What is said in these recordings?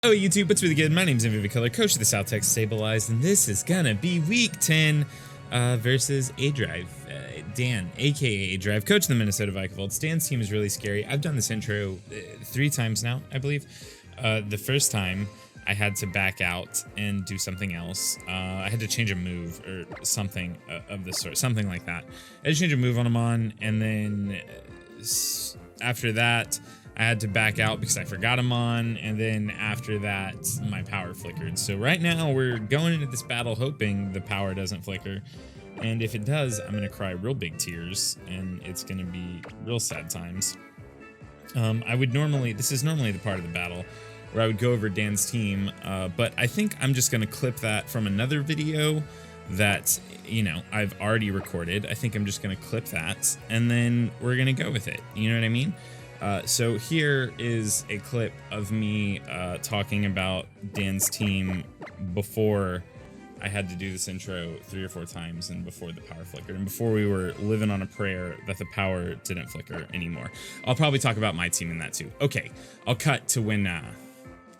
Oh, YouTube, what's really good? My name's Noivern, coach of the South Texas Sableyes, and this is gonna be week 10 versus aDrive. Dan, aka aDrive, coach of the Minnesota Vikavolts. Dan's team is really scary. I've done this intro 3 times now, I believe. The first time, I had to back out and do something else. I had to change a move or something of the sort, something like that. I had to change a move on him and then after that, I had to back out because I forgot him on, and then after that, my power flickered. So right now, we're going into this battle hoping the power doesn't flicker, and if it does, I'm going to cry real big tears, and it's going to be real sad times. This is normally the part of the battle where I would go over Dan's team, but I think I'm just going to clip that from another video that, you know, I've already recorded. I think I'm just going to clip that, and then we're going to go with it. You know what I mean? So here is a clip of me talking about Dan's team before I had to do this intro 3 or 4 times and before the power flickered and before we were living on a prayer that the power didn't flicker anymore. I'll probably talk about my team in that too. Okay, I'll cut to when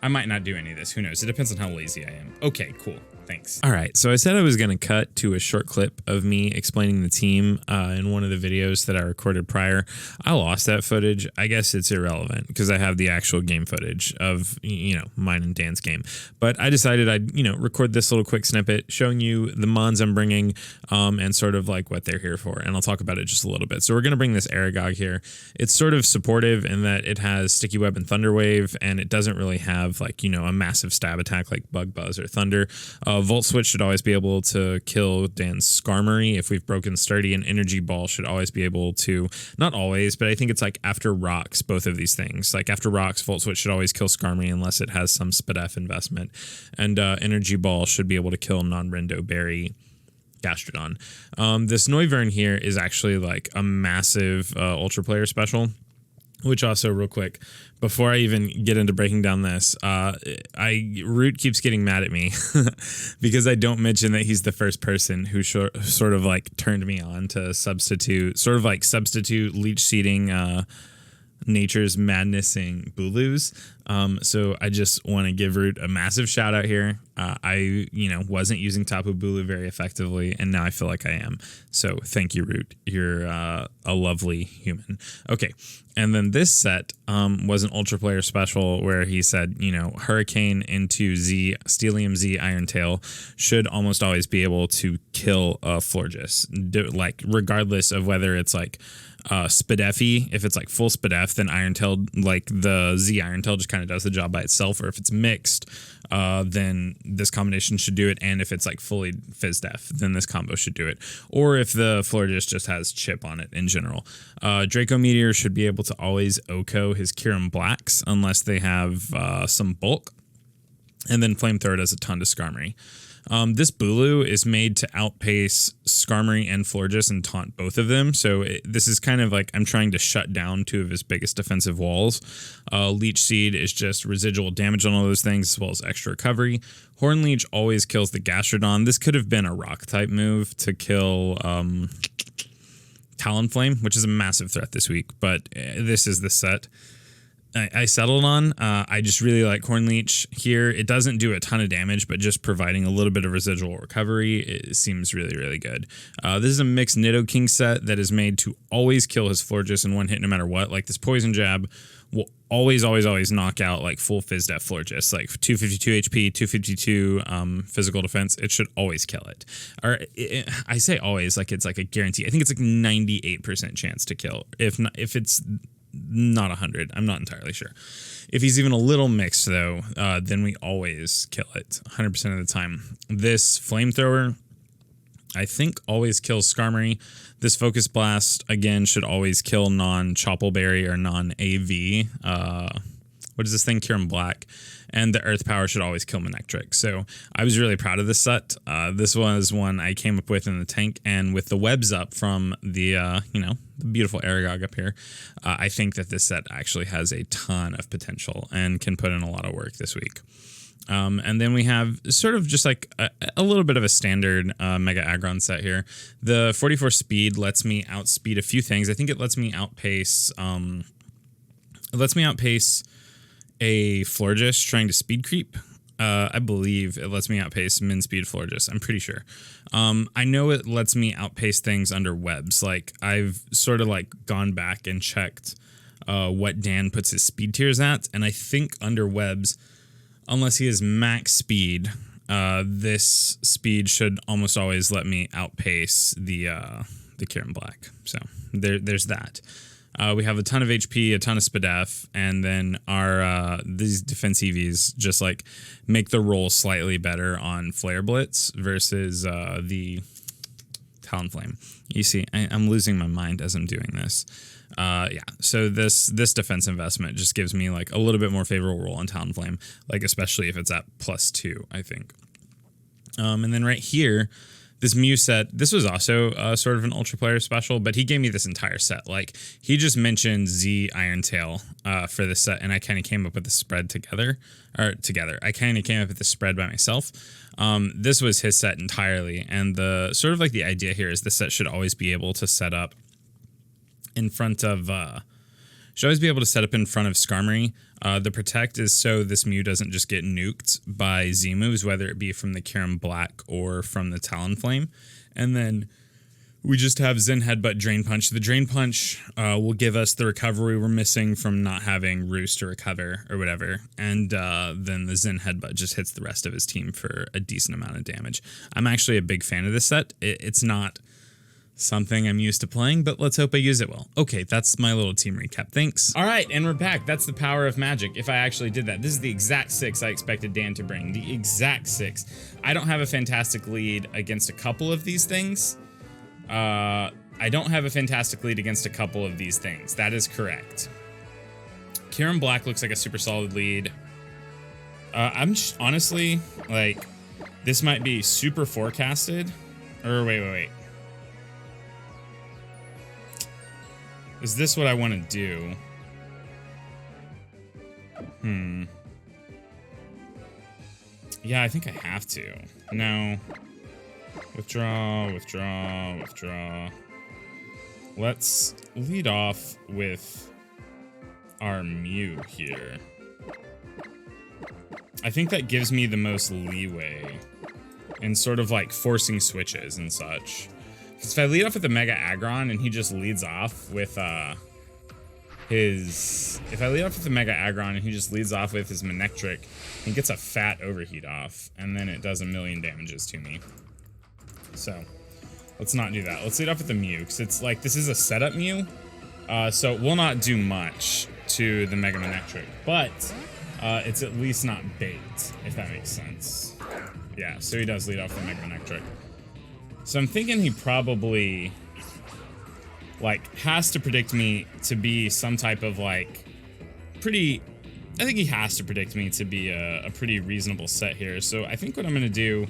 I might not do any of this. Who knows? It depends on how lazy I am. Okay, cool. Thanks. All right, so I said I was going to cut to a short clip of me explaining the team in one of the videos that I recorded prior. I lost that footage. I guess it's irrelevant because I have the actual game footage of, you know, mine and Dan's game. But I decided I'd, you know, record this little quick snippet showing you the mons I'm bringing and sort of like what they're here for. And I'll talk about it just a little bit. So we're going to bring this aDrive here. It's sort of supportive in that it has Sticky Web and Thunder Wave, and it doesn't really have like, you know, a massive stab attack like Bug Buzz or Thunder. Volt Switch should always be able to kill Dan's Skarmory if we've broken Sturdy, and Energy Ball should always be able to, not always, but I think it's like after Rocks, both of these things. Like after Rocks, Volt Switch should always kill Skarmory unless it has some SpDef investment, and Energy Ball should be able to kill non-Rendo Berry Gastrodon. This Noivern here is actually like a massive Ultra Player special. Which also, real quick, before I even get into breaking down this, Root keeps getting mad at me because I don't mention that he's the first person who sort of like turned me on to substitute leech seeding Nature's Madnessing Booloos. So I just want to give Root a massive shout out here. I, you know, wasn't using Tapu Bulu very effectively, and now I feel like I am. So thank you, Root. You're a lovely human. Okay. And then this set was an Ultra Player special where he said, you know, Hurricane into Z, Steelium Z Iron Tail should almost always be able to kill Florges, like regardless of whether it's like SpDef-y. If it's like full SpDef, then Iron Tail, like the Z Iron Tail, just kind of does the job by itself. Or if it's mixed, then this combination should do it. And if it's like fully FizzDef, then this combo should do it. Or if the Florges just has chip on it in general. Draco Meteor should be able to always OHKO his Kyurem Blacks unless they have some bulk. And then Flamethrower does a ton to Skarmory. This Bulu is made to outpace Skarmory and Florges and taunt both of them. So this is kind of like I'm trying to shut down 2 of his biggest defensive walls. Leech Seed is just residual damage on all those things as well as extra recovery. Horn Leech always kills the Gastrodon. This could have been a rock type move to kill Talonflame, which is a massive threat this week, but this is the set I settled on. I just really like Horn Leech here. It doesn't do a ton of damage, but just providing a little bit of residual recovery, it seems really, really good. This is a mixed Nidoking set that is made to always kill his Florges in one hit no matter what. Like this Poison Jab will always, always, always knock out like full FizzDef Florges, like 252 HP, 252 physical defense. It should always kill it. Or I say always, like it's like a guarantee. I think it's like 98% chance to kill. If it's not 100, I'm not entirely sure. If he's even a little mixed though, then we always kill it 100% of the time. This Flamethrower, I think, always kills Skarmory. This Focus Blast again should always kill non-Choppleberry or non-AV. What is this thing? Kyurem Black. And the Earth Power should always kill Manectric. So I was really proud of this set. This was one I came up with in the tank, and with the WEBS up from the, you know, the beautiful aDrive up here, I think that this set actually has a ton of potential and can put in a lot of work this week. And then we have sort of just like a little bit of a standard Mega Aggron set here. The 44 speed lets me outspeed a few things. I think it lets me outpace a Florges trying to speed creep. I believe it lets me outpace min speed Florges. I'm pretty sure. I know it lets me outpace things under WEBS. Like I've sort of like gone back and checked what Dan puts his speed tiers at, and I think under WEBS, unless he has max speed, this speed should almost always let me outpace the Kieran Black. So there's that. We have a ton of HP, a ton of SPDF, and then our these defense EVs just like make the roll slightly better on Flare Blitz versus the Talonflame. You see, I'm losing my mind as I'm doing this. Yeah, so this defense investment just gives me like a little bit more favorable roll on Talonflame, like especially if it's at +2, I think. And then right here, this Mew set, this was also sort of an Ultra Player special, but he gave me this entire set. Like, he just mentioned Z Iron Tail for this set, and I kind of came up with the spread together. I kind of came up with the spread by myself. This was his set entirely, and the sort of like the idea here is this set should always be able to set up in front of Skarmory. The Protect is so this Mew doesn't just get nuked by Z moves, whether it be from the Kieran Black or from the Talonflame. And then we just have Zen Headbutt, Drain Punch. The Drain Punch will give us the recovery we're missing from not having Roost to recover or whatever. And then the Zen Headbutt just hits the rest of his team for a decent amount of damage. I'm actually a big fan of this set. It's not something I'm used to playing, but let's hope I use it well. Okay, that's my little team recap. Thanks. All right, and we're back. That's the power of Magic. If I actually did that, this is the exact 6 I expected Dan to bring. The exact 6. I don't have a fantastic lead against a couple of these things. That is correct. Kieran Black looks like a super solid lead. I'm just, honestly, like, this might be super forecasted. Or wait. Is this what I want to do? Yeah, I think I have to. No. Withdraw. Let's lead off with our Mew here. I think that gives me the most leeway in sort of like forcing switches and such. If I lead off with the Mega Aggron and he just leads off with his Manectric, he gets a fat overheat off, and then it does 1,000,000 damages to me. So let's not do that. Let's lead off with the Mew, because it's like, this is a setup Mew, so it will not do much to the Mega Manectric, but it's at least not bait, if that makes sense. Yeah, so he does lead off the Mega Manectric. So I'm thinking he probably, like, has to predict me to be some type of, like, I think he has to predict me to be a pretty reasonable set here. So I think what I'm going to do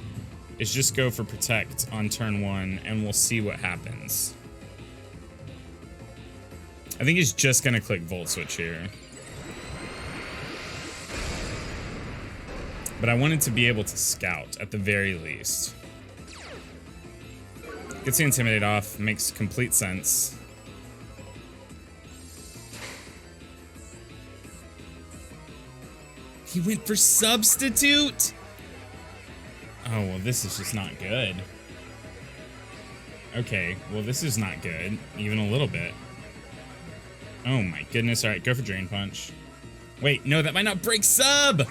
is just go for Protect on turn 1, and we'll see what happens. I think he's just going to click Volt Switch here. But I wanted to be able to scout, at the very least. Gets the Intimidate off, makes complete sense. He went for Substitute! Oh, well, this is just not good. Okay, well, this is not good, even a little bit. Oh my goodness, alright, go for Drain Punch. Wait, no, that might not break Sub!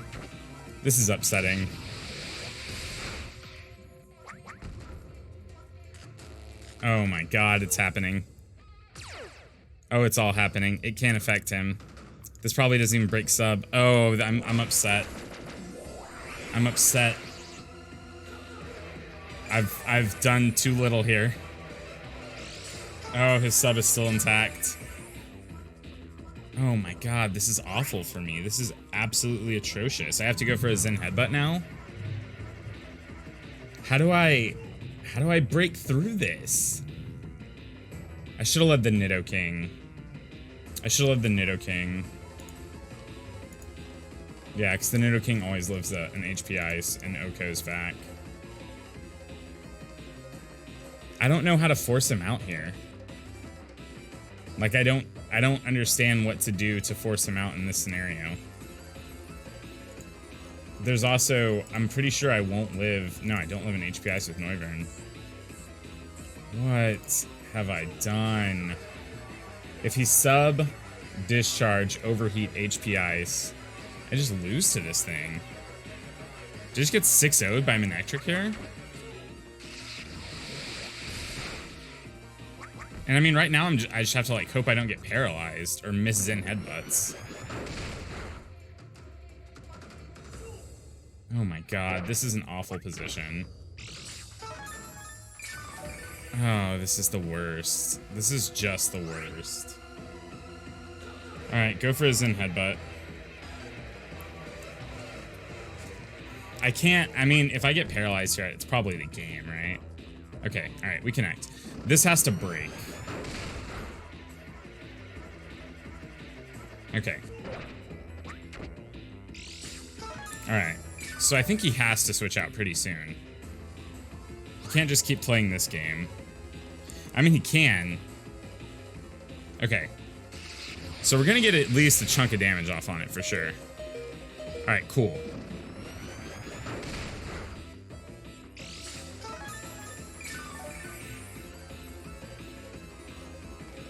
This is upsetting. Oh my god, it's happening. Oh, it's all happening. It can't affect him. This probably doesn't even break Sub. Oh, I'm upset. I'm upset. I've done too little here. Oh, his Sub is still intact. Oh my god, this is awful for me. This is absolutely atrocious. I have to go for a Zen Headbutt now? How do I break through this? I should have led the Nidoking. Yeah, because the Nidoking always lives an HP Ice and Oko's back. I don't know how to force him out here. Like, I don't understand what to do to force him out in this scenario. There's also, I'm pretty sure I won't live. No, I don't live in HP Ice with Noivern. What have I done? If he sub, discharge, overheat, HP Ice, I just lose to this thing. Did I just get 6-0'd by Manectric here? And I mean, right now, I just have to, like, hope I don't get paralyzed or miss Zen headbutts. Oh my god, this is an awful position. Oh, this is the worst. This is just the worst. Alright, go for a Zen headbutt. I can't, I mean, if I get paralyzed here, it's probably the game, right? Okay, alright, we connect. This has to break. Okay. Alright. So I think he has to switch out pretty soon. He can't just keep playing this game. I mean, he can. Okay. So we're gonna get at least a chunk of damage off on it for sure. Alright, cool.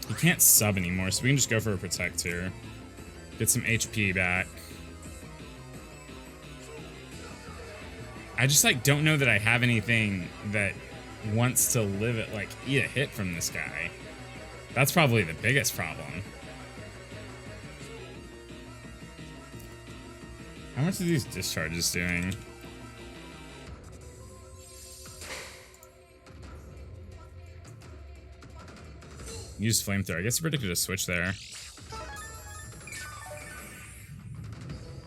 He can't sub anymore, so we can just go for a protect here. Get some HP back. I just, like, don't know that I have anything that wants to live it, like, eat a hit from this guy. That's probably the biggest problem. How much are these discharges doing? Use flamethrower. I guess I predicted a switch there.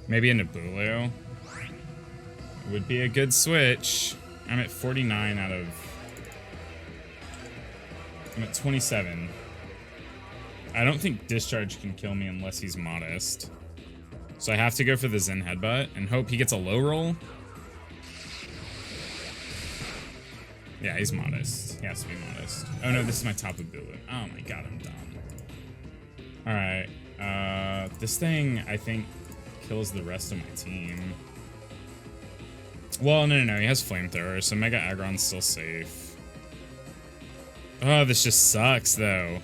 Maybe into Bulu. Would be a good switch. I'm at 49 out of... I'm at 27. I don't think Discharge can kill me unless he's modest. So I have to go for the Zen Headbutt and hope he gets a low roll. Yeah, he's modest. He has to be modest. Oh no, this is my top of Bulu. Oh my god, I'm dumb. Alright, this thing, I think, kills the rest of my team. Well, no, he has Flamethrower, so Mega Aggron's still safe. Oh, this just sucks, though.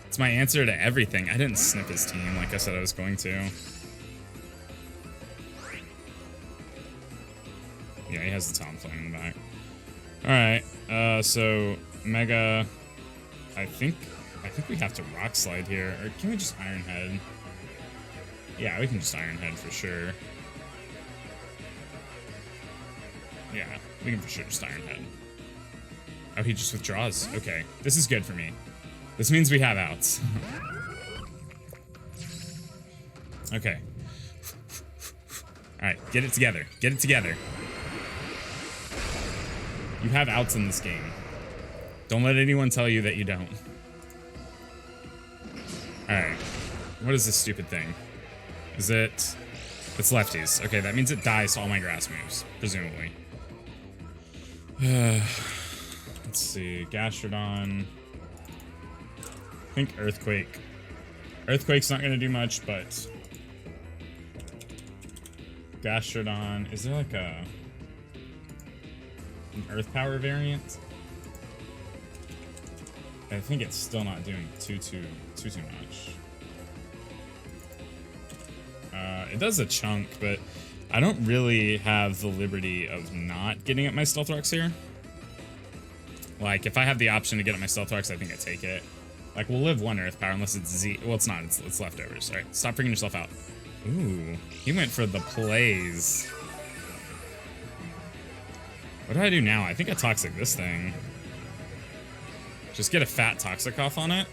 It's my answer to everything. I didn't snip his team like I said I was going to. Yeah, he has the Talon Flame in the back. Alright, so Mega... I think we have to Rock Slide here. Or can we just Iron Head? Yeah, we can just Iron Head for sure. Yeah, we can for sure just Iron Head. Oh, he just withdraws. Okay, this is good for me. This means we have outs. Okay. Alright, get it together. Get it together. You have outs in this game. Don't let anyone tell you that you don't. Alright. What is this stupid thing? Is it... It's lefties. Okay, that means it dies to all my grass moves, presumably. Let's see. Gastrodon. I think Earthquake. Earthquake's not going to do much, but... Gastrodon. Is there like an Earth Power variant? I think it's still not doing too much. It does a chunk, but I don't really have the liberty of not getting at my Stealth Rocks here. Like, if I have the option to get at my Stealth Rocks, I think I take it. Like, we'll live one Earth Power unless it's Z. Well, it's not. It's leftovers. All right, stop freaking yourself out. Ooh, he went for the plays. What do I do now? I think I Toxic this thing. Just get a fat Toxic off on it.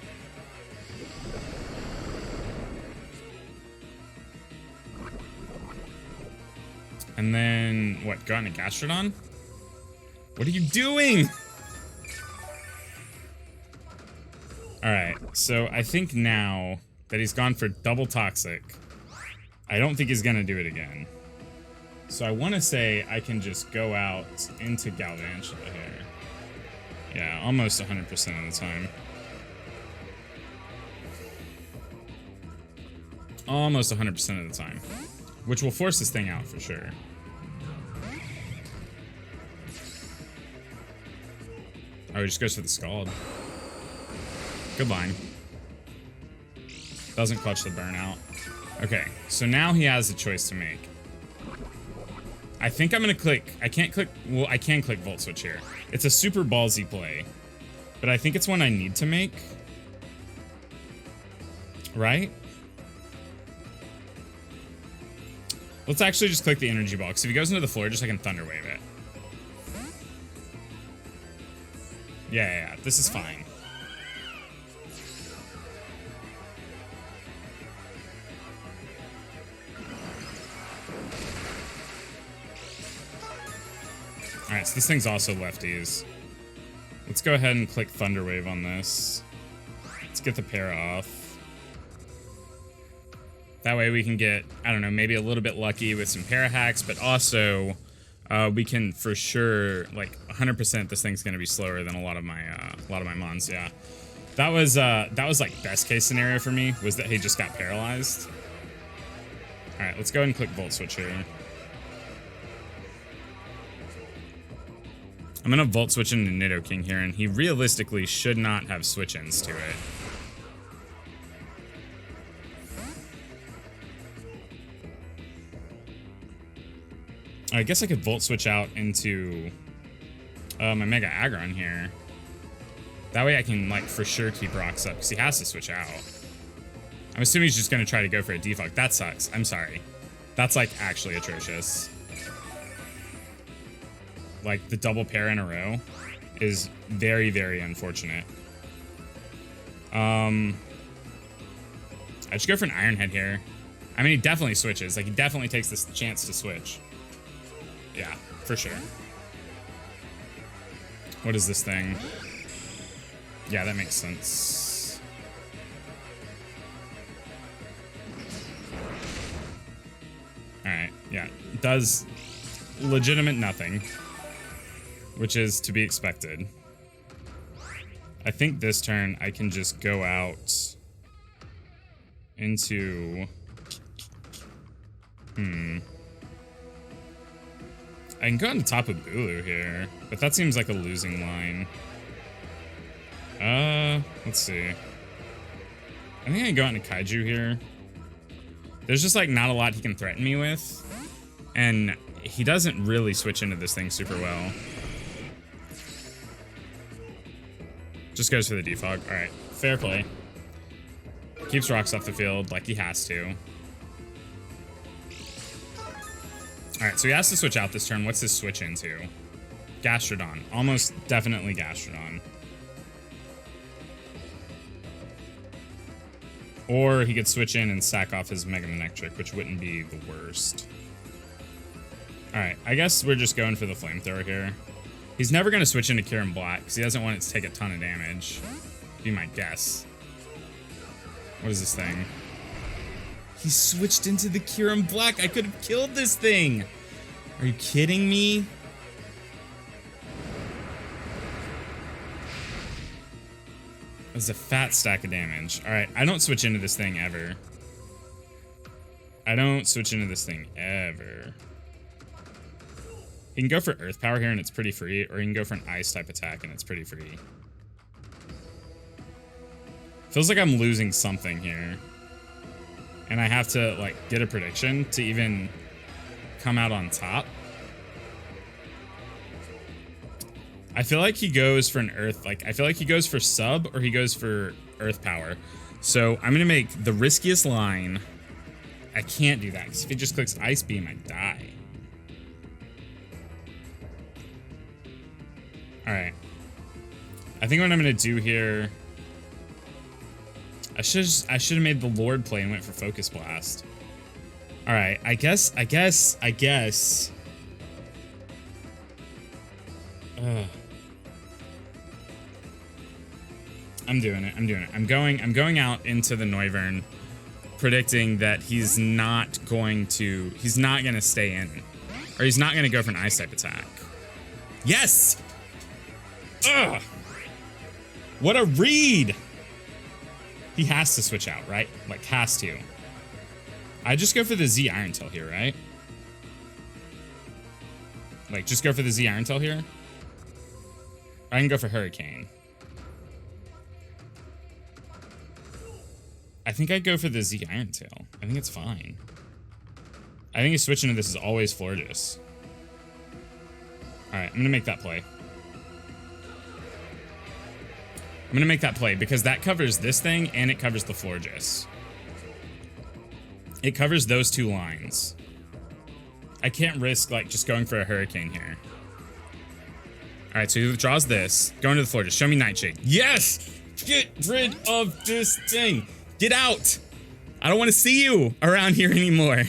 And then, what, go on a Gastrodon? What are you doing? Alright, so I think now that he's gone for double Toxic, I don't think he's gonna do it again. So I want to say I can just go out into Galvantula here. Yeah, almost 100% of the time. Almost 100% of the time. which will force this thing out for sure. Oh, he just goes for the Scald. Good line. Doesn't clutch the burnout. Okay, so now he has a choice to make. I think I'm gonna click. I can't click. Well, I can click Volt Switch here. It's a super ballsy play, but I think it's one I need to make. Right? Let's actually just click the energy ball, because if he goes into the floor, just I can Thunder Wave it. Yeah, this is fine. Alright, so this thing's also lefties. Let's go ahead and click Thunder Wave on this. Let's get the pair off. That way we can get, I don't know, maybe a little bit lucky with some para hacks, but also we can for sure, like 100%, this thing's gonna be slower than a lot of my mons. Yeah, that was like best case scenario for me, was that he just got paralyzed. All right, let's go ahead and click Volt Switch here. I'm gonna Volt Switch into Nidoking here, and he realistically should not have switch-ins to it. I guess I could Volt Switch out into my Mega Aggron here. That way I can, like, for sure keep rocks up, because he has to switch out. I'm assuming he's just going to try to go for a defog. That sucks. I'm sorry. That's, like, actually atrocious. Like, the double pair in a row is very, very unfortunate. I should go for an Iron Head here. I mean, he definitely switches. Like, he definitely takes this chance to switch. Yeah, for sure. What is this thing? Yeah, that makes sense. Alright, yeah. Does legitimate nothing, which is to be expected. I think this turn I can just go out into... I can go on the top of Bulu here, but that seems like a losing line. Let's see. I think I can go out into Kaiju here. There's just like not a lot he can threaten me with, and he doesn't really switch into this thing super well. Just goes for the defog. All right, fair play. Keeps rocks off the field like he has to. Alright, so he has to switch out this turn. What's his switch into? Gastrodon. Almost definitely Gastrodon. Or he could switch in and sack off his Mega Manectric, which wouldn't be the worst. Alright, I guess we're just going for the Flamethrower here. He's never going to switch into Kyurem Black, because he doesn't want it to take a ton of damage. Be my guess. What is this thing? He switched into the Kyurem Black. I could have killed this thing. Are you kidding me? That's a fat stack of damage. All right, I don't switch into this thing ever. I don't switch into this thing ever. You can go for Earth Power here and it's pretty free, or you can go for an Ice type attack and it's pretty free. Feels like I'm losing something here. And I have to, like, get a prediction to even come out on top. I feel like he goes for an Earth, like, I feel like he goes for sub or he goes for Earth Power. So I'm going to make the riskiest line. I can't do that, because if he just clicks Ice Beam, I die. Alright. I think what I'm going to do here... I should have made the Lord play and went for Focus Blast. Alright, I guess. I'm doing it. I'm going out into the Noivern, predicting that he's not going to stay in. Or he's not gonna go for an Ice type attack. Yes! Ugh! What a read! He has to switch out, right? Like, has to. I just go for the Z Iron Tail here, right? Like, just go for the Z Iron Tail here? I can go for Hurricane. I think I'd go for the Z Iron Tail. I think it's fine. I think a switch into this is always Florges. Alright, I'm gonna make that play. I'm gonna make that play because that covers this thing and it covers the Florges. It covers those two lines. I can't risk, like, just going for a Hurricane here. Alright, so he withdraws this. Going to the Florges. Show me Nightshade. Yes! Get rid of this thing! Get out! I don't want to see you around here anymore.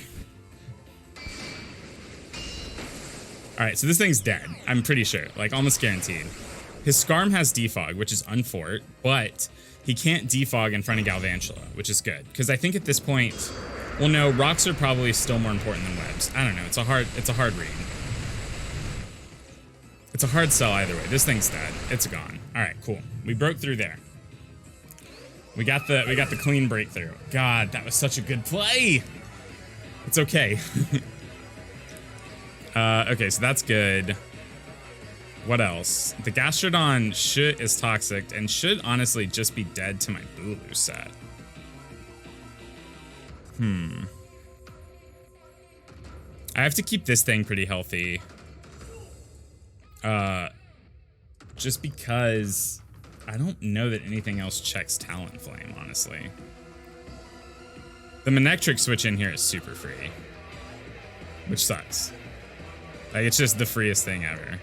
Alright, so this thing's dead. I'm pretty sure. Like, almost guaranteed. His Skarm has Defog, which is unfort, but he can't Defog in front of Galvantula, which is good. Because I think at this point... Well, no, rocks are probably still more important than webs. I don't know. It's a hard read. It's a hard sell either way. This thing's dead. It's gone. All right, cool. We broke through there. We got the clean breakthrough. God, that was such a good play. It's okay. Okay, so that's good. What else? The Gastrodon is toxic and should honestly just be dead to my Bulu set. I have to keep this thing pretty healthy. Just because I don't know that anything else checks Talonflame, honestly. The Manectric switch in here is super free, which sucks. Like, it's just the freest thing ever.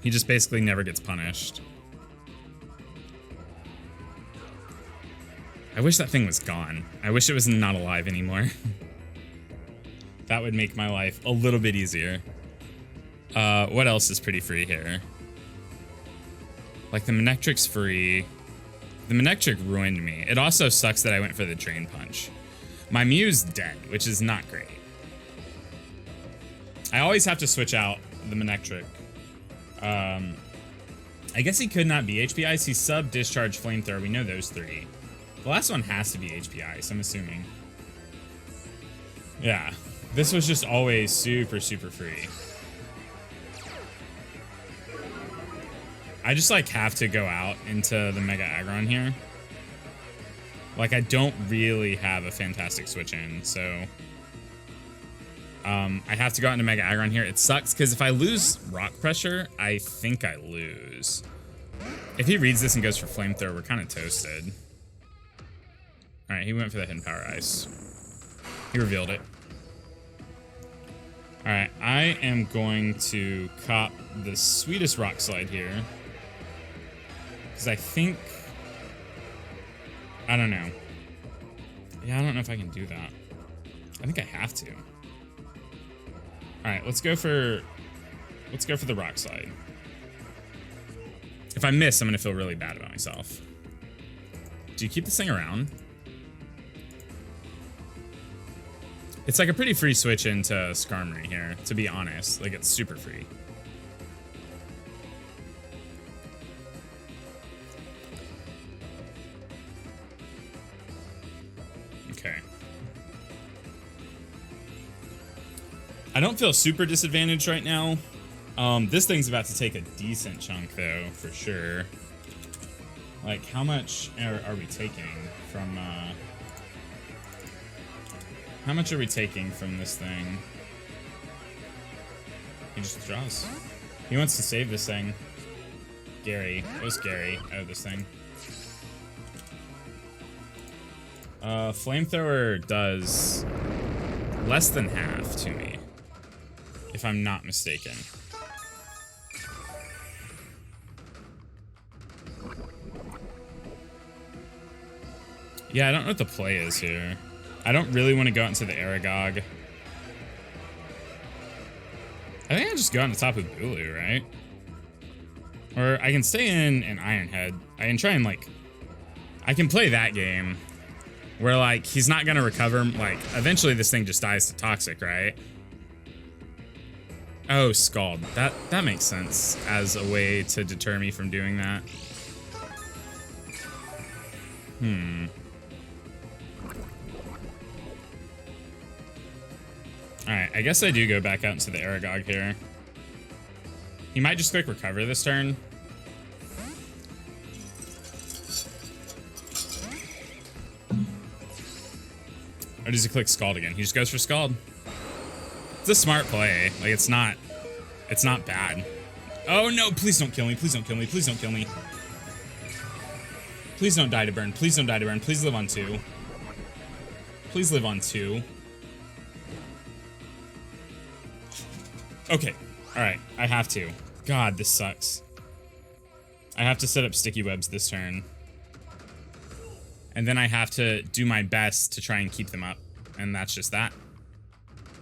He just basically never gets punished. I wish that thing was gone. I wish it was not alive anymore. That would make my life a little bit easier. What else is pretty free here? Like, the Manectric's free. The Manectric ruined me. It also sucks that I went for the Drain Punch. My Mew's dead, which is not great. I always have to switch out the Manectric. I guess he could not be HP Ice. He's Sub, Discharge, Flamethrower. We know those three. The last one has to be HP Ice, I'm assuming. Yeah. This was just always super, super free. I just, like, have to go out into the Mega Aggron here. Like, I don't really have a fantastic switch in, so... I have to go out into Mega Aggron here. It sucks, because if I lose Rock Pressure, I think I lose. If he reads this and goes for Flamethrower, we're kind of toasted. Alright, he went for the Hidden Power Ice. He revealed it. Alright, I am going to cop the sweetest Rock Slide here. Because I think... I don't know. Yeah, I don't know if I can do that. I think I have to. Alright, let's go for the Rock Slide. If I miss, I'm going to feel really bad about myself. Do you keep this thing around? It's like a pretty free switch into Skarmory here, to be honest. Like, it's super free. Okay. I don't feel super disadvantaged right now. This thing's about to take a decent chunk, though, for sure. Like, how much are we taking from, How much are we taking from this thing? He just withdraws. He wants to save this thing. Gary. Where's Gary? Oh, this thing. Flamethrower does less than half to me, if I'm not mistaken. Yeah, I don't know what the play is here. I don't really want to go into the Aragog. I think I just go on the top of Bulu, right? Or I can stay in an Iron Head. I can try and, like... I can play that game where, like, he's not going to recover. Like, eventually this thing just dies to Toxic, right? Oh, Scald. That makes sense as a way to deter me from doing that. Alright, I guess I do go back out into the Aragog here. He might just quick recover this turn. Or does he click Scald again? He just goes for Scald. It's a smart play. Like, it's not bad. Oh no, please don't kill me. Please don't kill me. Please don't kill me. Please don't die to burn. Please don't die to burn. Please live on 2. Please live on 2. Okay. Alright, I have to. God, this sucks. I have to set up sticky webs this turn. And then I have to do my best to try and keep them up. And that's just that.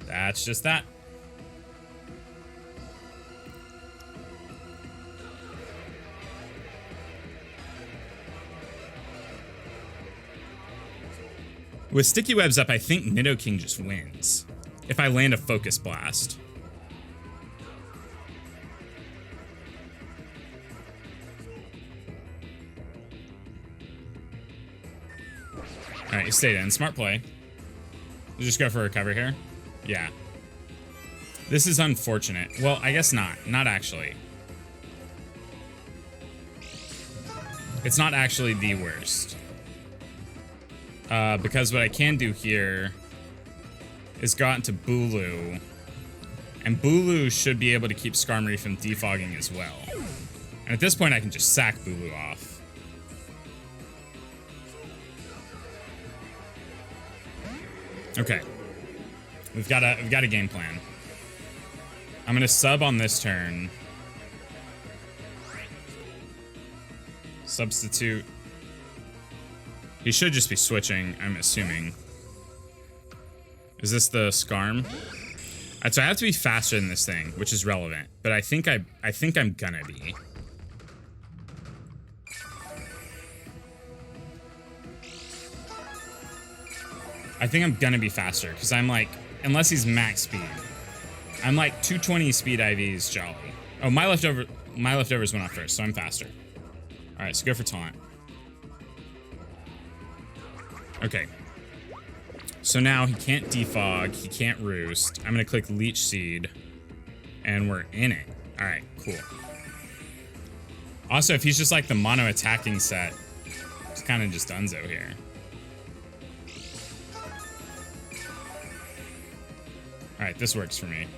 That's just that. With sticky webs up, I think Nidoking just wins. If I land a Focus Blast. Alright, you stayed in. Smart play. You just go for a recover here. Yeah. This is unfortunate. Well, I guess not. Not actually. It's not actually the worst. Because what I can do here is go out into Bulu. And Bulu should be able to keep Skarmory from defogging as well. And at this point, I can just sack Bulu off. Okay. We've got a game plan. I'm gonna sub on this turn. Substitute. He should just be switching, I'm assuming. Is this the Skarm? Alright, so I have to be faster than this thing, which is relevant. But I think I'm gonna be. I think I'm gonna be faster, because I'm like, unless he's max speed. I'm like 220 speed IVs jolly. Oh, my leftovers went off first, so I'm faster. Alright, so go for taunt. Okay. So now he can't defog, he can't roost. I'm gonna click Leech Seed, and we're in it. Alright, cool. Also, if he's just like the mono attacking set, it's kind of just dunzo here. Alright, this works for me.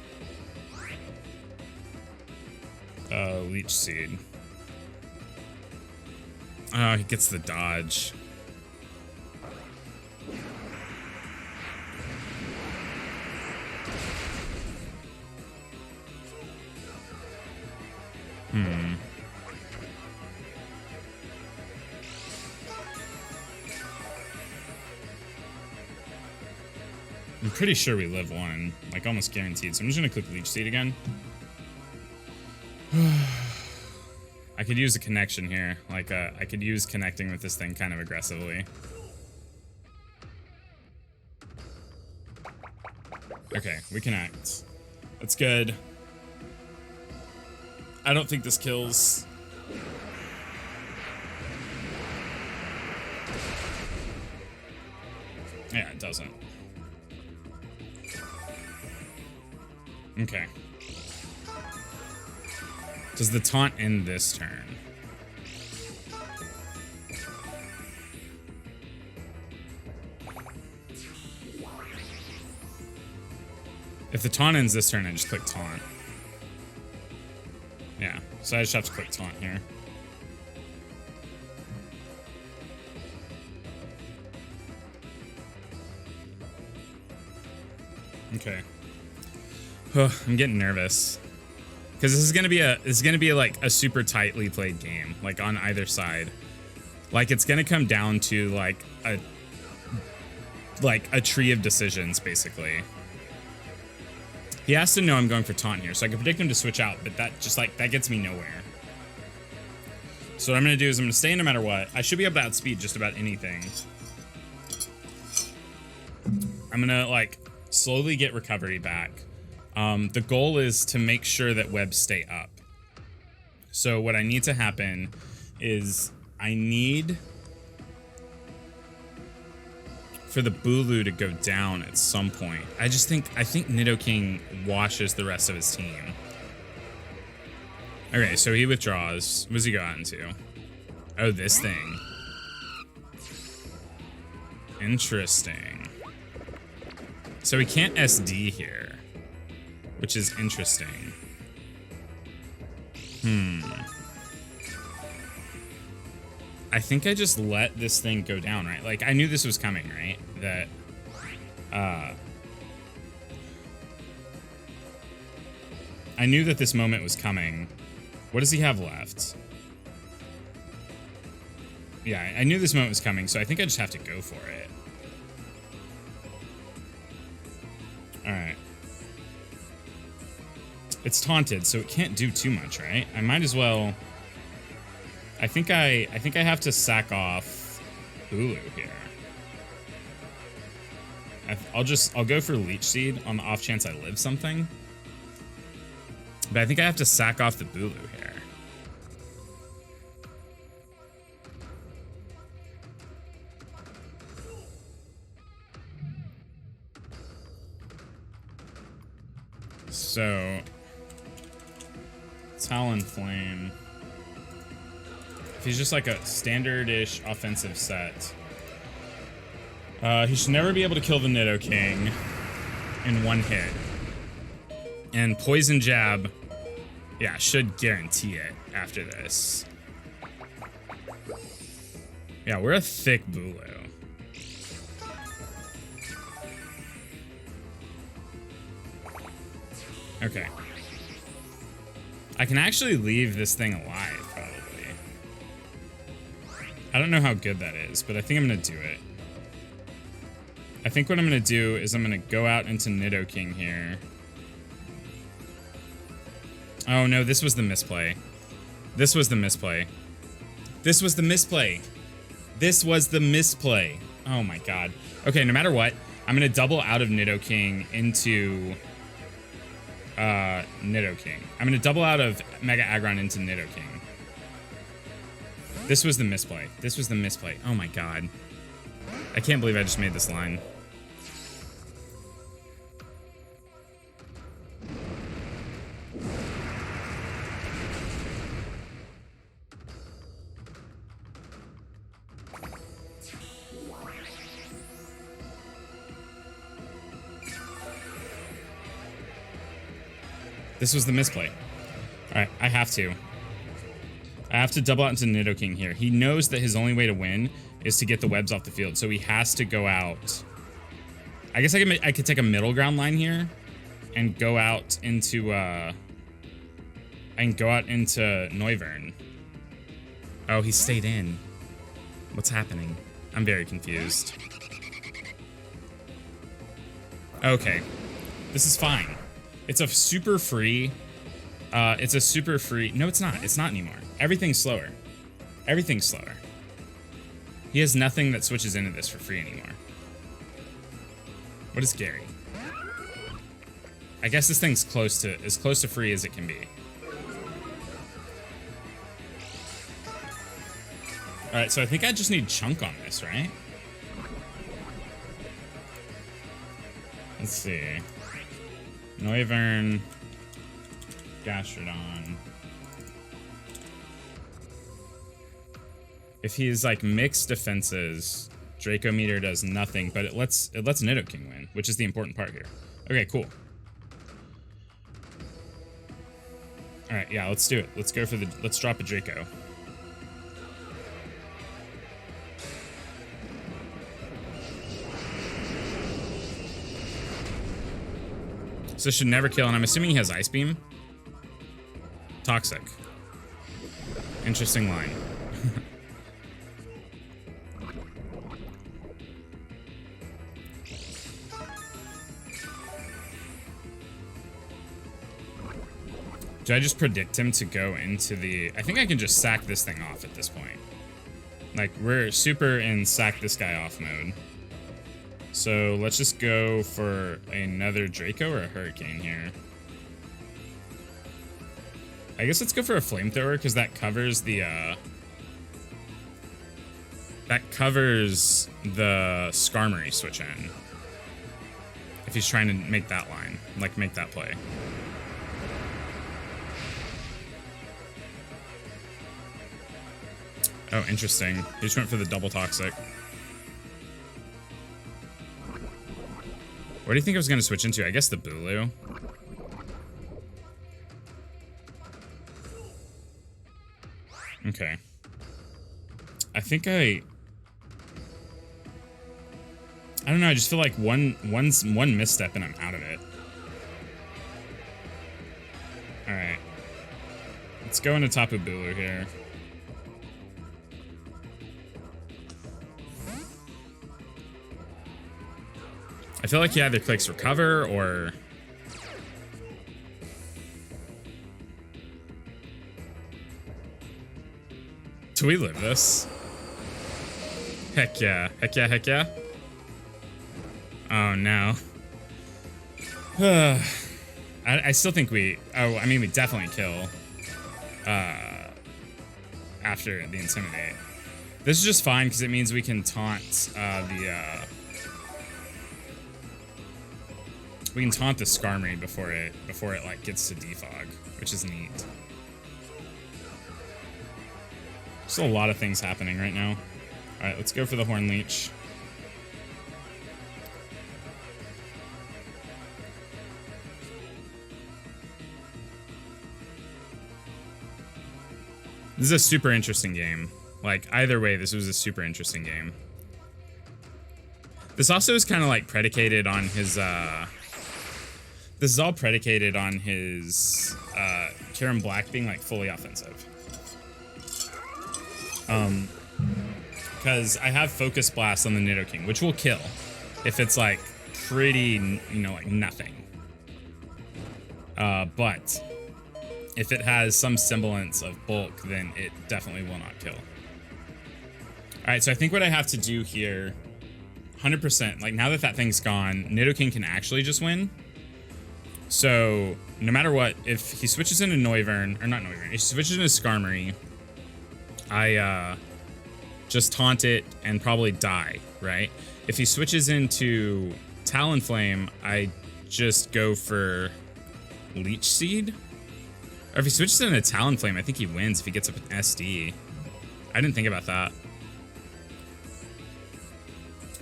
Leech Seed. Oh, he gets the dodge. I'm pretty sure we live 1, like almost guaranteed. So I'm just gonna click Leech Seed again. I could use a connection here. Like, I could use connecting with this thing kind of aggressively. Okay, we connect. That's good. I don't think this kills. Yeah, it doesn't. Okay. Does the taunt end this turn? If the taunt ends this turn, I just click taunt. Yeah, so I just have to click taunt here. Okay. I'm getting nervous. Because this is gonna be like a super tightly played game, like on either side. Like it's gonna come down to like a tree of decisions, basically. He has to know I'm going for taunt here, so I can predict him to switch out, but that just like that gets me nowhere. So what I'm gonna do is I'm gonna stay no matter what. I should be able to outspeed just about anything. I'm gonna like slowly get recovery back. The goal is to make sure that webs stay up. So what I need to happen is I need for the Bulu to go down at some point. I think Nidoking washes the rest of his team. Okay, so he withdraws. What does he go out into? Oh, this thing. Interesting. So we can't SD here, which is interesting. I think I just let this thing go down, right? Like, I knew this was coming, right? That, I knew that this moment was coming. What does he have left? Yeah, I knew this moment was coming, so I think I just have to go for it. Alright. It's taunted, so it can't do too much, right? I might as well... I think I have to sack off Bulu here. I'll go for Leech Seed on the off chance I live something. But I think I have to sack off the Bulu here. So, Talonflame. If he's just like a standard-ish offensive set, he should never be able to kill the Nidoking in one hit. And Poison Jab, yeah, should guarantee it after this. Yeah, we're a thick Bulu. Okay. I can actually leave this thing alive, probably. I don't know how good that is, but I think I'm going to do it. I think what I'm going to do is I'm going to go out into Nidoking here. Oh no, this was the misplay. This was the misplay. This was the misplay. This was the misplay. Oh my god. Okay, no matter what, I'm going to double out of Nidoking into... Nidoking. I'm going to double out of Mega Aggron into Nidoking. This was the misplay. This was the misplay. Oh my god. I can't believe I just made this line. This was the misplay. Alright, I have to double out into Nidoking here. He knows that his only way to win is to get the webs off the field, so he has to go out. I guess I could take a middle ground line here and go out into I can go out into Noivern. Oh, he stayed in. What's happening? I'm very confused. Okay. This is fine. It's a super free. No, it's not. It's not anymore. Everything's slower. Everything's slower. He has nothing that switches into this for free anymore. What is Gary? I guess this thing's as close to free as it can be. Alright, so I think I just need Chunk on this, right? Let's see. Noivern, Gastrodon. If he's like mixed defenses, Draco Meter does nothing, but it lets Nidoking win, which is the important part here. Okay, cool. All right, yeah, let's do it. Let's drop a Draco. So this should never kill, and I'm assuming he has Ice Beam. Toxic. Interesting line. Do I just predict him to go into the... I think I can just sack this thing off at this point. Like, we're super in sack this guy off mode. So let's just go for another Draco or a Hurricane here. I guess let's go for a Flamethrower, because that covers the That covers the Skarmory switch in. If he's trying to make that line, like make that play. Oh, interesting. He just went for the double toxic. What do you think I was going to switch into? I guess the Bulu. Okay. I think I don't know, I just feel like one misstep and I'm out of it. Alright. Let's go into Tapu Bulu here. I feel like he either clicks recover or... Do we live this? Heck yeah. Heck yeah, heck yeah. Oh no. I still think we... Oh, I mean, we definitely kill. After the Intimidate. This is just fine because it means we can taunt we can taunt the Skarmory before it like gets to defog, which is neat. There's a lot of things happening right now. All right, let's go for the Horn Leech. This is a super interesting game. Like, either way, this was a super interesting game. This also is kind of like predicated on his, this is all predicated on his, Karen Black being like fully offensive. Because I have Focus Blast on the Nidoking, which will kill if it's like pretty, you know, like nothing. But if it has some semblance of bulk, then it definitely will not kill. All right, so I think what I have to do here, 100%, like now that that thing's gone, Nidoking can actually just win. So no matter what, if he switches into Noivern, or not Noivern, if he switches into Skarmory, I just taunt it and probably die, right? If he switches into Talonflame, I just go for Leech Seed. Or if he switches into Talonflame, I think he wins if he gets up an SD. I didn't think about that.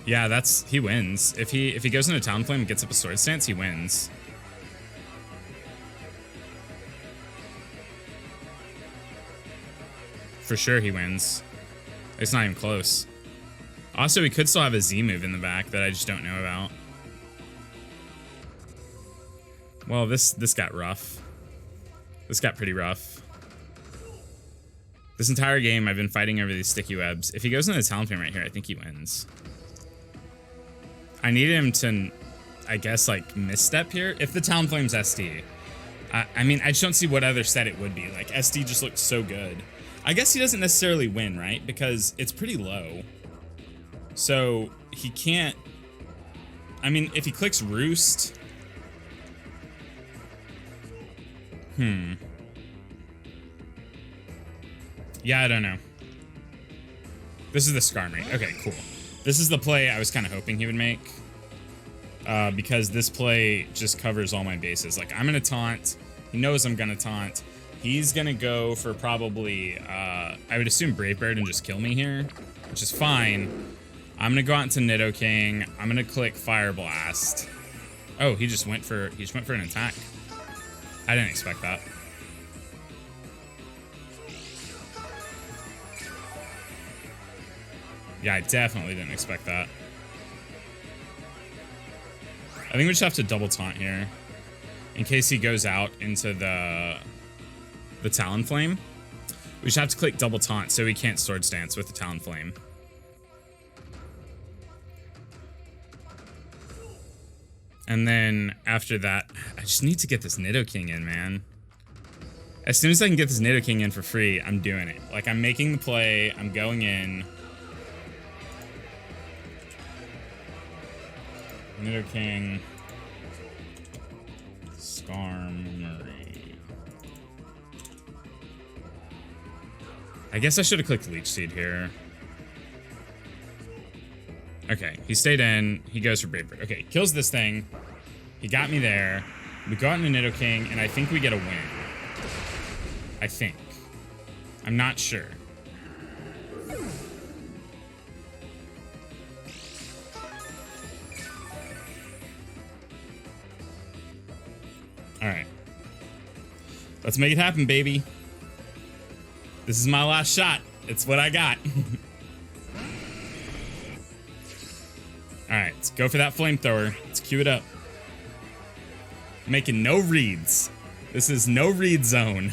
Yeah, he wins. If he goes into Talonflame and gets up a Sword Stance, he wins. For sure he wins. It's not even close. Also, he could still have a Z move in the back that I just don't know about. Well, this got rough. This got pretty rough. This entire game, I've been fighting over these sticky webs. If he goes into the Talonflame right here, I think he wins. I need him to, I guess, like, misstep here. If the Talonflame's SD, I mean, I just don't see what other set it would be. Like, SD just looks so good. I guess he doesn't necessarily win, right? Because it's pretty low. So, he can't... I mean, if he clicks Roost... Yeah, I don't know. This is the Skarmory. Okay, cool. This is the play I was kind of hoping he would make. Because this play just covers all my bases. Like, I'm going to taunt. He knows I'm going to taunt. He's going to go for probably, I would assume Brave Bird and just kill me here, which is fine. I'm going to go out into Nidoking. I'm going to click Fire Blast. Oh, he just went for an attack. I didn't expect that. Yeah, I definitely didn't expect that. I think we just have to double taunt here. In case he goes out into the Talonflame. We just have to click double taunt so he can't Sword Stance with the Talonflame. And then after that, I just need to get this Nidoking in, man. As soon as I can get this Nidoking in for free, I'm doing it. Like, I'm making the play, I'm going in. Nidoking. Skarmory. I guess I should have clicked Leech Seed here. Okay, he stayed in. He goes for Brave Bird. Okay, kills this thing. He got me there. We go out into Nidoking, and I think we get a win. I think. I'm not sure. All right. Let's make it happen, baby. This is my last shot. It's what I got. All right, let's go for that flamethrower. Let's cue it up. Making no reads. This is no read zone.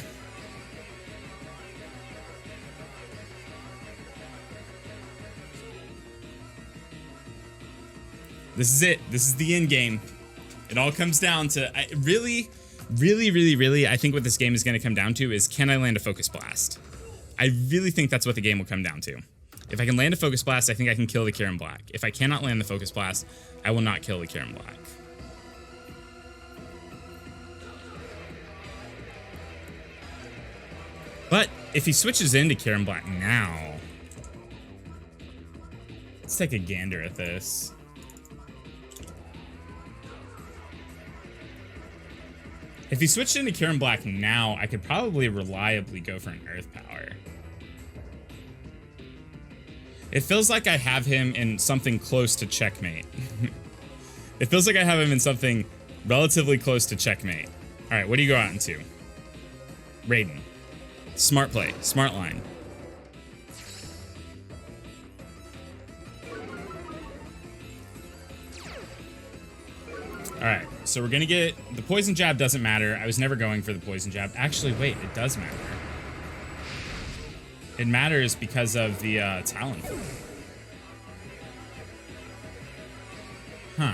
This is it. This is the end game. It all comes down to, really, I think what this game is going to come down to is, can I land a Focus Blast? I really think that's what the game will come down to. If I can land a Focus Blast, I think I can kill the Kieran Black. If I cannot land the Focus Blast, I will not kill the Kieran Black. But if he switches into Kieran Black now, let's take a gander at this. If he switched into Kieran Black now, I could probably reliably go for an Earth Power. It feels like I have him in something close to checkmate. It feels like I have him in something relatively close to checkmate. All right, what do you go out into? Raiden. Smart play, smart line. All right, so we're gonna get, the poison jab doesn't matter. I was never going for the poison jab. Actually, wait, it does matter. It matters because of the talent. Huh.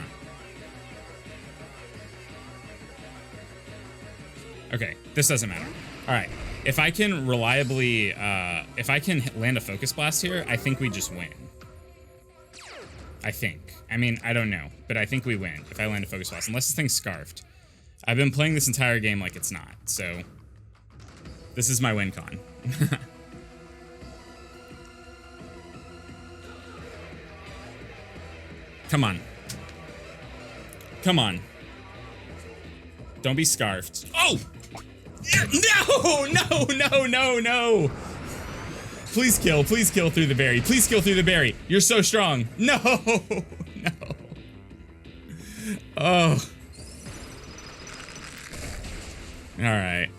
Okay, this doesn't matter. All right, if I can reliably, if I can land a Focus Blast here, I think we just win. I think. I mean, I don't know, but I think we win if I land a Focus Blast, unless this thing's scarfed. I've been playing this entire game like it's not, so this is my win con. Come on. Come on. Don't be scarfed. Oh! No! Please kill through the berry. Please kill through the berry. You're so strong. No. Oh. All right.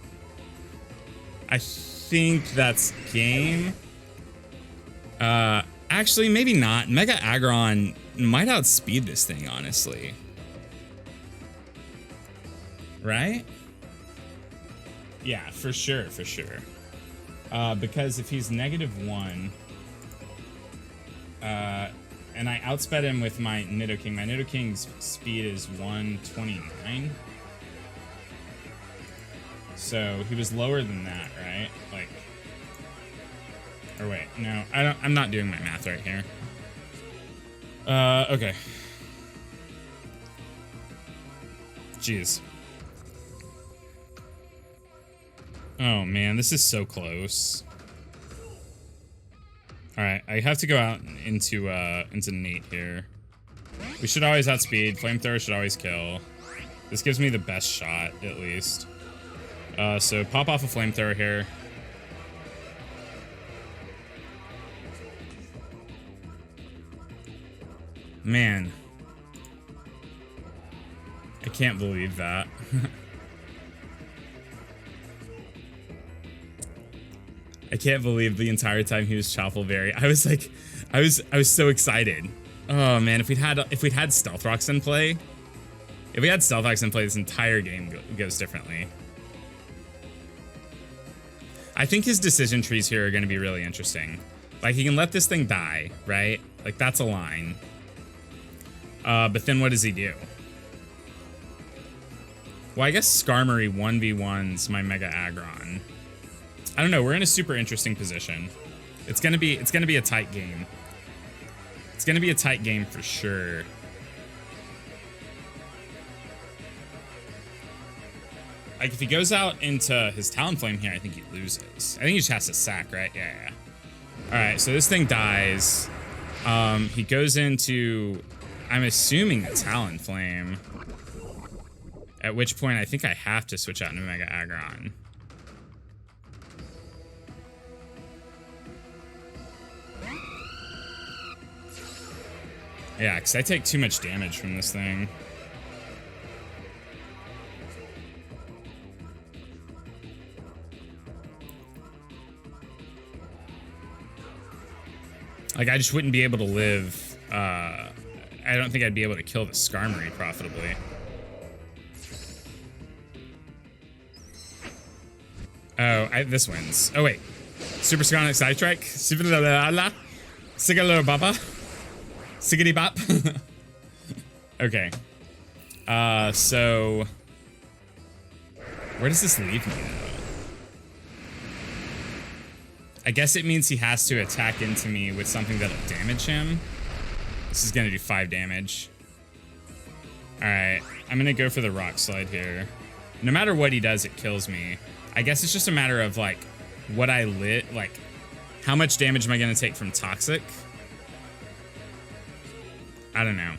I think that's game. Actually, maybe not. Mega Aggron might outspeed this thing, honestly. Right? Yeah, for sure. Because if he's -1, and I outsped him with my Nidoking's speed is 129. So he was lower than that, right? Like, or wait, no, I'm not doing my math right here. Okay. Jeez. Oh man, this is so close. All right, I have to go out into Nate here. We should always outspeed. Flamethrower should always kill. This gives me the best shot, at least. So pop off a Flamethrower here. Man. I can't believe that. I can't believe the entire time he was Choppleberry. I was like, I was so excited. Oh man, if we'd had Stealth Rocks in play, this entire game goes differently. I think his decision trees here are going to be really interesting. Like, he can let this thing die, right? Like, that's a line. But then what does he do? Well, I guess Skarmory 1v1's my Mega Aggron. I don't know. We're in a super interesting position. It's gonna be a tight game. It's gonna be a tight game for sure. Like, if he goes out into his Talonflame here, I think he loses. I think he just has to sack, right? Yeah. All right, so this thing dies. He goes into, I'm assuming the Talonflame. At which point I think I have to switch out into Mega Aggron. Yeah, because I take too much damage from this thing. Like, I just wouldn't be able to live. I don't think I'd be able to kill the Skarmory profitably. Oh, this wins. Oh, wait. Super Sonic Sidetrack? Sigalo Baba? Siggity Bop? Okay. So... where does this leave me, though? I guess it means he has to attack into me with something that'll damage him. This is gonna do 5 damage. Alright, I'm gonna go for the Rock Slide here. No matter what he does, it kills me. I guess it's just a matter of, like, what I lit, like, how much damage am I gonna take from Toxic? I don't know.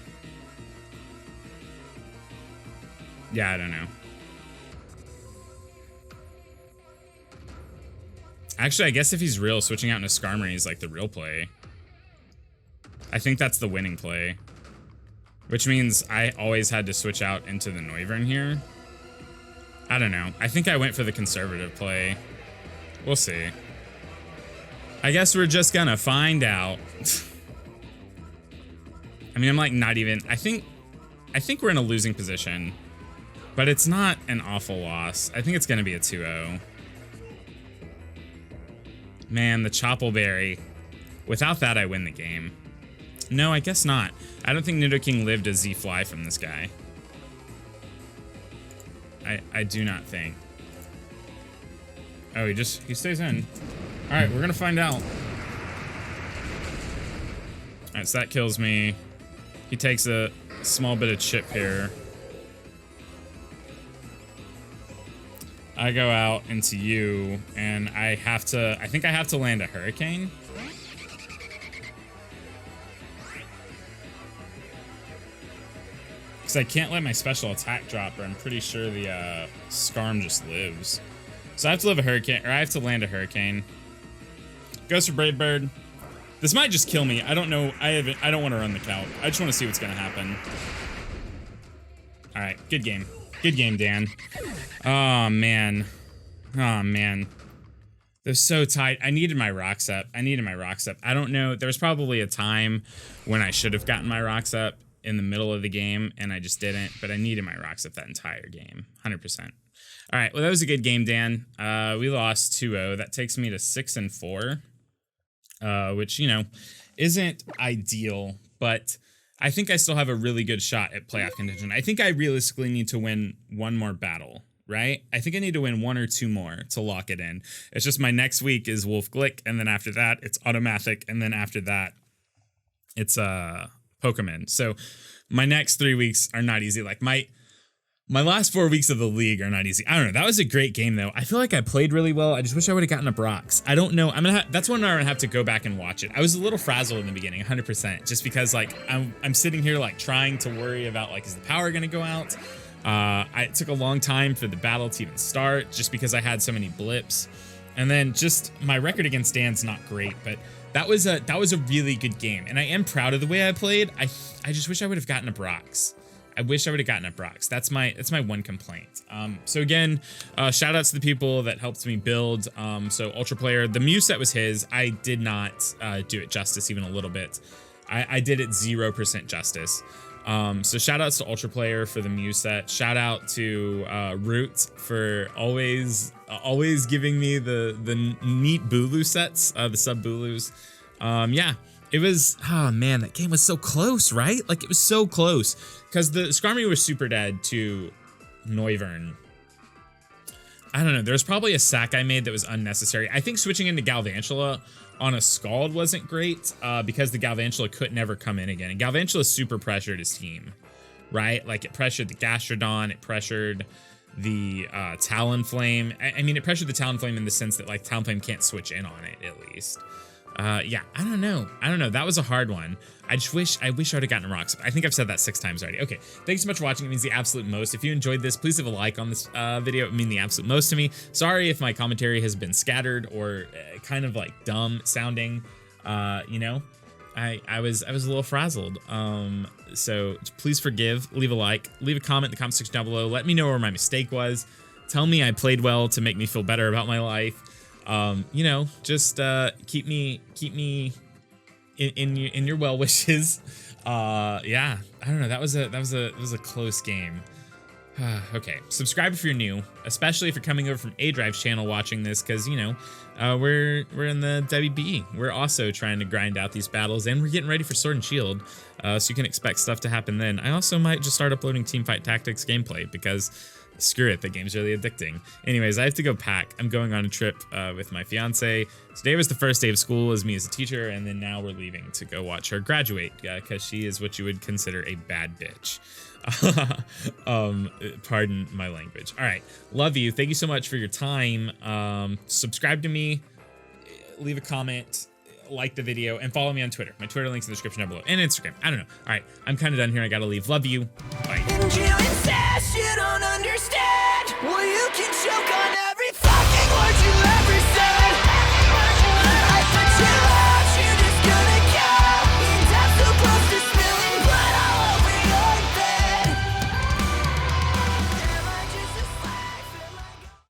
Yeah, I don't know. Actually, I guess if he's real, switching out into Skarmory is like the real play. I think that's the winning play. Which means I always had to switch out into the Noivern here. I don't know. I think I went for the conservative play. We'll see. I guess we're just gonna find out. I mean, I'm like not even... I think we're in a losing position. But it's not an awful loss. I think it's gonna be a 2-0. Man, the Choppleberry. Without that, I win the game. No, I guess not. I don't think Nidoking lived a Z-Fly from this guy. I do not think. Oh, he stays in. Alright, we're gonna find out. Alright, so that kills me. He takes a small bit of chip here. I go out into you, and I think I have to land a Hurricane. Because I can't let my special attack drop, or I'm pretty sure the Skarm just lives. So I have to live a Hurricane, or I have to land a Hurricane. Goes for Brave Bird. This might just kill me. I don't know. I don't want to run the calc. I just want to see what's going to happen. All right, good game. Good game, Dan. Oh, man. Oh, man. They're so tight. I needed my rocks up. I don't know. There was probably a time when I should have gotten my rocks up in the middle of the game, and I just didn't. But I needed my rocks up that entire game. 100%. All right. Well, that was a good game, Dan. We lost 2-0. That takes me to 6-4, which, you know, isn't ideal, but... I think I still have a really good shot at playoff contention. I think I realistically need to win one more battle, right? I think I need to win 1 or 2 more to lock it in. It's just my next week is Wolf Glick, and then after that, it's Automathic, and then after that, it's Pokemon. So my next 3 weeks are not easy. Like my last 4 weeks of the league are not easy. I don't know. That was a great game, though. I feel like I played really well. I just wish I would have gotten a Brox. I don't know. That's when I'm gonna have to go back and watch it. I was a little frazzled in the beginning, 100%, just because like I'm sitting here like trying to worry about like, is the power gonna go out? It took a long time for the battle to even start, just because I had so many blips, and then just my record against Dan's not great, but that was a really good game, and I am proud of the way I played. I just wish I would have gotten a Brox. I wish I would have gotten a Brox. That's my one complaint. So again, shout outs to the people that helped me build. So Ultra Player, the Mew set was his. I did not do it justice even a little bit. I did it 0% justice. So shout outs to Ultra Player for the Mew set. Shout out to Root for always giving me the neat Bulu sets, the sub Bulus. Yeah. It was, oh man, that game was so close, right? Like, it was so close. Because the Skarmory was super dead to Noivern. I don't know, there was probably a sack I made that was unnecessary. I think switching into Galvantula on a Scald wasn't great, because the Galvantula could never come in again. And Galvantula super pressured his team, right? Like, it pressured the Gastrodon, it pressured the Talonflame. I mean, it pressured the Talonflame in the sense that, like, Talonflame can't switch in on it, at least. Yeah, I don't know. That was a hard one. I wish I would have gotten rocks. I think I've said that 6 times already. Okay, thanks so much for watching. It means the absolute most. If you enjoyed this, please leave a like on this video. It means the absolute most to me. Sorry if my commentary has been scattered or kind of like dumb sounding. You know, I was a little frazzled. So please forgive. Leave a like. Leave a comment in the comment section down below. Let me know where my mistake was. Tell me I played well to make me feel better about my life. You know, just keep me in your well wishes. Yeah, I don't know. That was a close game. Okay, subscribe if you're new, especially if you're coming over from aDrive's channel watching this, because you know we're in the WBE. We're also trying to grind out these battles, and we're getting ready for Sword and Shield, so you can expect stuff to happen then. I also might just start uploading Teamfight Tactics gameplay because screw it, the game's really addicting. Anyways, I have to go pack. I'm going on a trip with my fiance. Today was the first day of school as me as a teacher, and then now we're leaving to go watch her graduate because she is what you would consider a bad bitch. Pardon my language. All right, love you. Thank you so much for your time. Subscribe to me, leave a comment, like the video, and follow me on Twitter. My Twitter link's in the description down below, and Instagram. I don't know. All right, I'm kind of done here. I gotta leave. Love you. Bye.